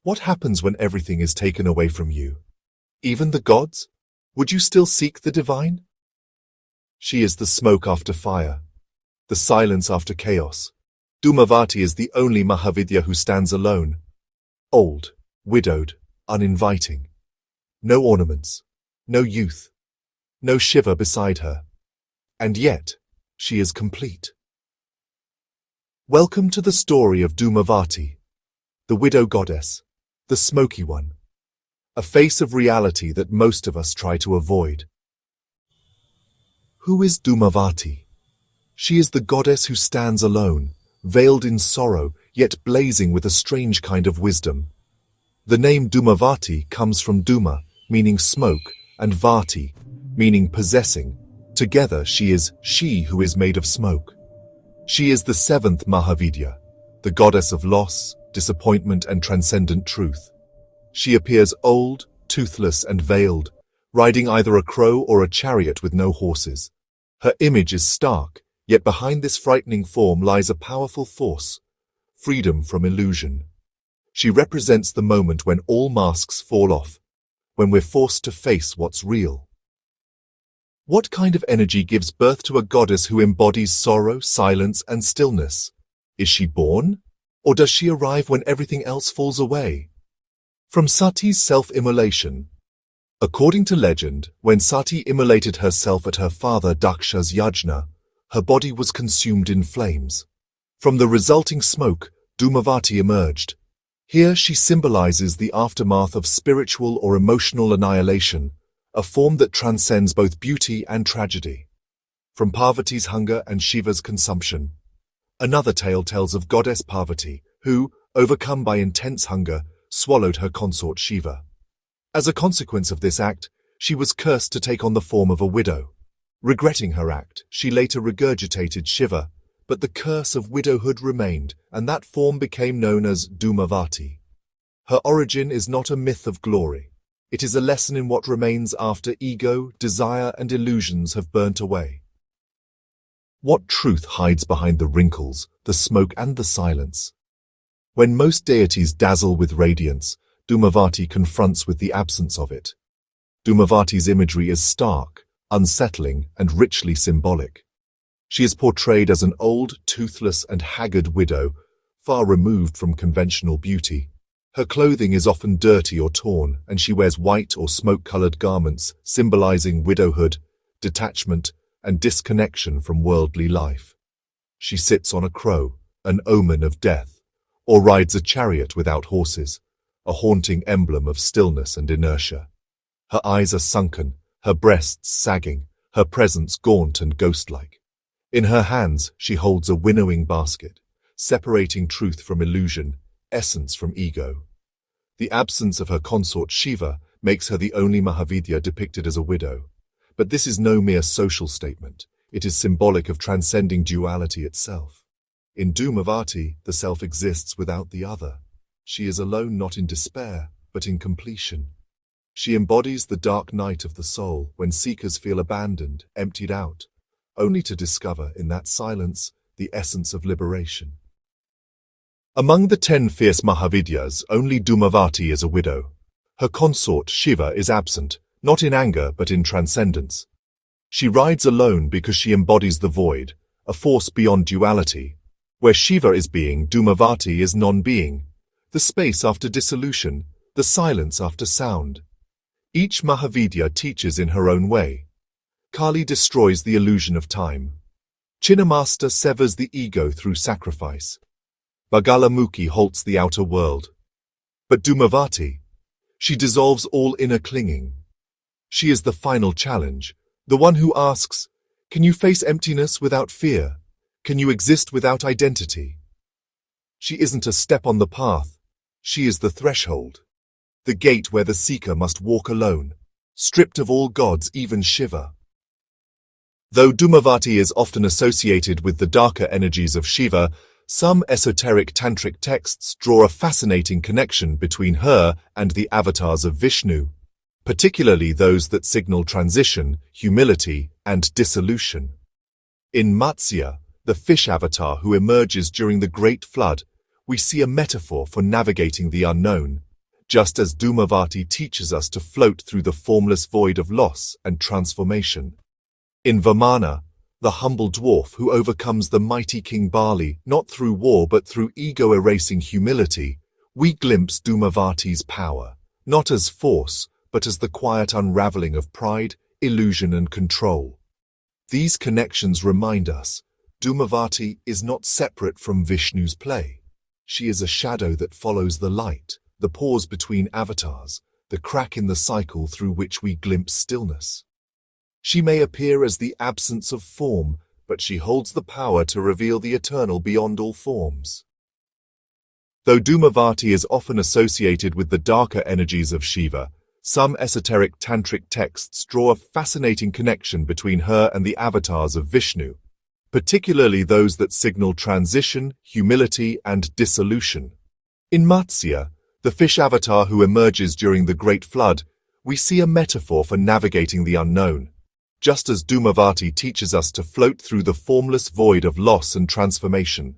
What happens when everything is taken away from you? Even the gods? Would you still seek the divine? She is the smoke after fire, the silence after chaos. Dhumavati is the only Mahavidya who stands alone, old, widowed, uninviting. No ornaments, no youth, no Shiva beside her. And yet, she is complete. Welcome to the story of Dhumavati, the widow goddess, the smoky one, a face of reality that most of us try to avoid. Who is Dhumavati? She is the goddess who stands alone, veiled in sorrow, yet blazing with a strange kind of wisdom. The name Dhumavati comes from Dhuma, meaning smoke, and Vati, meaning possessing. Together she is she who is made of smoke. She is the seventh Mahavidya, the goddess of loss, disappointment, and transcendent truth. She appears old, toothless, and veiled, riding either a crow or a chariot with no horses. Her image is stark, yet behind this frightening form lies a powerful force, freedom from illusion. She represents the moment when all masks fall off, when we're forced to face what's real. What kind of energy gives birth to a goddess who embodies sorrow, silence, and stillness? Is she born? Or does she arrive when everything else falls away? From Sati's self-immolation. According to legend, when Sati immolated herself at her father Daksha's yajna, her body was consumed in flames. From the resulting smoke, Dhumavati emerged. Here she symbolizes the aftermath of spiritual or emotional annihilation, a form that transcends both beauty and tragedy. From Parvati's hunger and Shiva's consumption. Another tale tells of goddess Parvati, who, overcome by intense hunger, swallowed her consort Shiva. As a consequence of this act, she was cursed to take on the form of a widow. Regretting her act, she later regurgitated Shiva, but the curse of widowhood remained, and that form became known as Dhumavati. Her origin is not a myth of glory. It is a lesson in what remains after ego, desire, and illusions have burnt away. What truth hides behind the wrinkles, the smoke, and the silence? When most deities dazzle with radiance, Dhumavati confronts with the absence of it. Dhumavati's imagery is stark, unsettling, and richly symbolic. She is portrayed as an old, toothless, and haggard widow, far removed from conventional beauty. Her clothing is often dirty or torn, and she wears white or smoke-colored garments, symbolizing widowhood, detachment, and disconnection from worldly life. She sits on a crow, an omen of death, or rides a chariot without horses, a haunting emblem of stillness and inertia. Her eyes are sunken, her breasts sagging, her presence gaunt and ghost-like. In her hands she holds a winnowing basket, separating truth from illusion, essence from ego. The absence of her consort Shiva makes her the only Mahavidya depicted as a widow. But this is no mere social statement. It is symbolic of transcending duality itself. In Dhumavati, the self exists without the other. She is alone not in despair, but in completion. She embodies the dark night of the soul when seekers feel abandoned, emptied out, only to discover in that silence the essence of liberation. Among the 10 fierce Mahavidyas, only Dhumavati is a widow. Her consort Shiva is absent, not in anger but in transcendence. She rides alone because she embodies the void, a force beyond duality. Where Shiva is being, Dhumavati is non-being, the space after dissolution, the silence after sound. Each Mahavidya teaches in her own way. Kali destroys the illusion of time. Chinnamasta severs the ego through sacrifice. Bagalamukhi halts the outer world. But Dhumavati, she dissolves all inner clinging. She is the final challenge, the one who asks, can you face emptiness without fear? Can you exist without identity? She isn't a step on the path. She is the threshold, the gate where the seeker must walk alone, stripped of all gods, even Shiva. Though Dhumavati is often associated with the darker energies of Shiva, some esoteric tantric texts draw a fascinating connection between her and the avatars of Vishnu, particularly those that signal transition, humility, and dissolution. In Matsya, the fish avatar who emerges during the Great Flood, we see a metaphor for navigating the unknown, just as Dhumavati teaches us to float through the formless void of loss and transformation. In Vamana, the humble dwarf who overcomes the mighty King Bali not through war but through ego-erasing humility, we glimpse Dhumavati's power, not as force, but as the quiet unraveling of pride, illusion and control. These connections remind us, Dhumavati is not separate from Vishnu's play. She is a shadow that follows the light, the pause between avatars, the crack in the cycle through which we glimpse stillness. She may appear as the absence of form, but she holds the power to reveal the eternal beyond all forms. Though Dhumavati is often associated with the darker energies of Shiva, some esoteric tantric texts draw a fascinating connection between her and the avatars of Vishnu, particularly those that signal transition, humility, and dissolution. In Matsya, the fish avatar who emerges during the Great Flood, we see a metaphor for navigating the unknown, just as Dhumavati teaches us to float through the formless void of loss and transformation.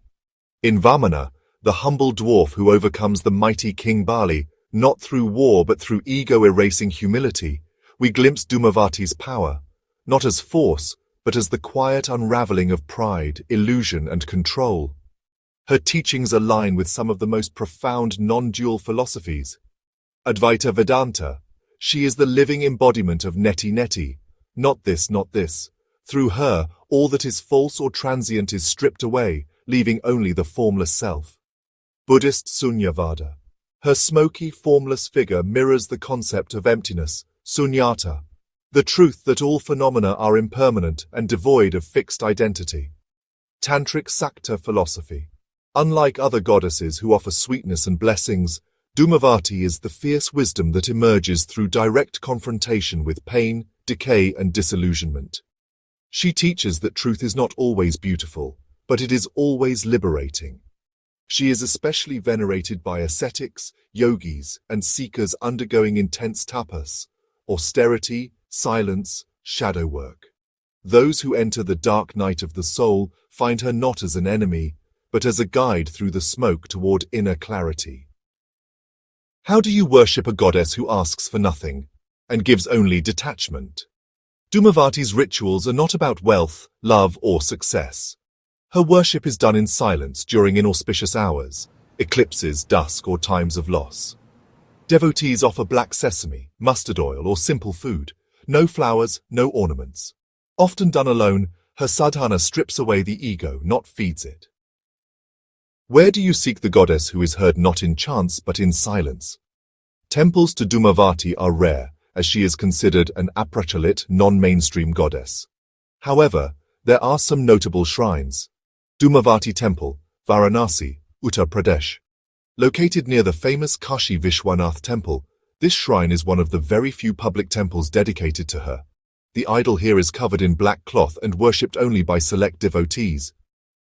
In Vamana, the humble dwarf who overcomes the mighty King Bali, not through war but through ego-erasing humility, we glimpse Dhumavati's power, not as force, but as the quiet unraveling of pride, illusion, and control. Her teachings align with some of the most profound non-dual philosophies. Advaita Vedanta, she is the living embodiment of neti neti, not this, not this. Through her, all that is false or transient is stripped away, leaving only the formless self. Buddhist Sunyavada. Her smoky, formless figure mirrors the concept of emptiness, sunyata, the truth that all phenomena are impermanent and devoid of fixed identity. Tantric Sakta philosophy. Unlike other goddesses who offer sweetness and blessings, Dhumavati is the fierce wisdom that emerges through direct confrontation with pain, decay, and disillusionment. She teaches that truth is not always beautiful, but it is always liberating. She is especially venerated by ascetics, yogis, and seekers undergoing intense tapas, austerity, silence, shadow work. Those who enter the dark night of the soul find her not as an enemy, but as a guide through the smoke toward inner clarity. How do you worship a goddess who asks for nothing and gives only detachment? Dhumavati's rituals are not about wealth, love, or success. Her worship is done in silence during inauspicious hours, eclipses, dusk, or times of loss. Devotees offer black sesame, mustard oil, or simple food. No flowers, no ornaments. Often done alone, her sadhana strips away the ego, not feeds it. Where do you seek the goddess who is heard not in chants but in silence? Temples to Dhumavati are rare, as she is considered an aprachalit, non-mainstream goddess. However, there are some notable shrines. Dhumavati Temple, Varanasi, Uttar Pradesh. Located near the famous Kashi Vishwanath Temple, this shrine is one of the very few public temples dedicated to her. The idol here is covered in black cloth and worshipped only by select devotees.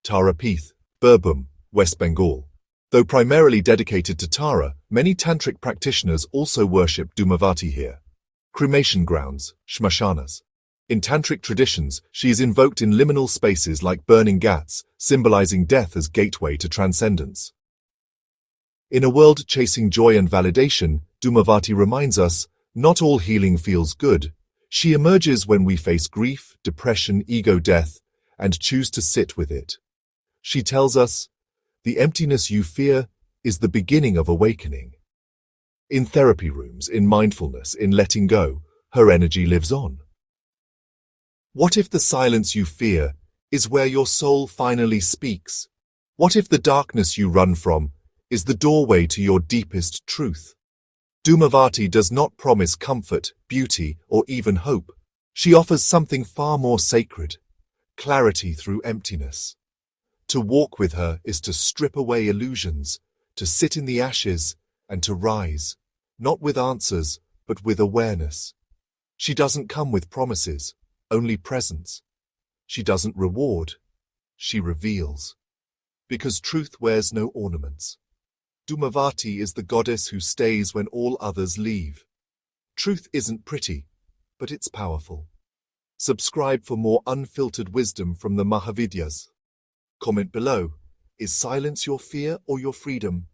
Tara Peeth, Birbhum, West Bengal. Though primarily dedicated to Tara, many tantric practitioners also worship Dhumavati here. Cremation grounds, shmashanas. In tantric traditions, she is invoked in liminal spaces like burning ghats, symbolizing death as gateway to transcendence. In a world chasing joy and validation, Dhumavati reminds us, not all healing feels good. She emerges when we face grief, depression, ego death, and choose to sit with it. She tells us, the emptiness you fear is the beginning of awakening. In therapy rooms, in mindfulness, in letting go, her energy lives on. What if the silence you fear is where your soul finally speaks? What if the darkness you run from is the doorway to your deepest truth? Dhumavati does not promise comfort, beauty, or even hope. She offers something far more sacred, clarity through emptiness. To walk with her is to strip away illusions, to sit in the ashes, and to rise, not with answers, but with awareness. She doesn't come with promises, only presence. She doesn't reward, she reveals. Because truth wears no ornaments. Dhumavati is the goddess who stays when all others leave. Truth isn't pretty, but it's powerful. Subscribe for more unfiltered wisdom from the Mahavidyas. Comment below, is silence your fear or your freedom?